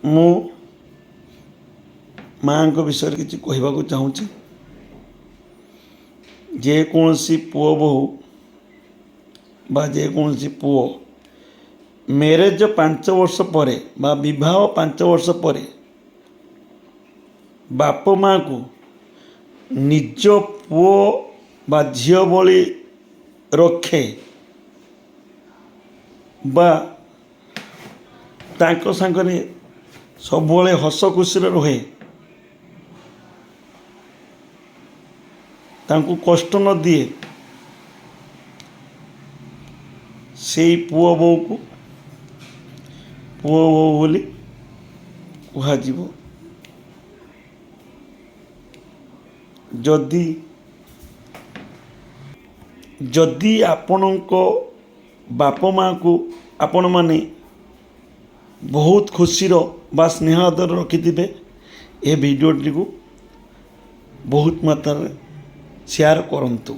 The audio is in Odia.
ମୁଁ ମାଆଙ୍କ ବିଷୟରେ କିଛି କହିବାକୁ ଚାହୁଁଛି। ଯେକୌଣସି ପୁଅ ବୋହୂ ବା ଯେକୌଣସି ପୁଅ ମ୍ୟାରେଜ୍ 5 ବର୍ଷ ପରେ ବା ବିବାହ 5 ବର୍ଷ ପରେ ବାପ ମାଆକୁ ନିଜ ପୁଅ ବା ଝିଅ ଭଳି ରଖେ ବା ତାଙ୍କ ସାଙ୍ଗରେ ସବୁବେଳେ ହସ ଖୁସିରେ ରୁହେ, ତାଙ୍କୁ କଷ୍ଟ ନ ଦିଏ, ସେଇ ପୁଅ ବୋହୂକୁ ପୁଅ ବୋହୂ ବୋଲି କୁହାଯିବ। ଯଦି ଆପଣଙ୍କ ବାପ ମାଆକୁ ଆପଣମାନେ ବହୁତ ଖୁସିର ବା ସ୍ନେହ ଆଦର ରଖିଥିବେ, ଏ ଭିଡ଼ିଓଟିକୁ ବହୁତ ମାତ୍ରାରେ ସେୟାର କରନ୍ତୁ।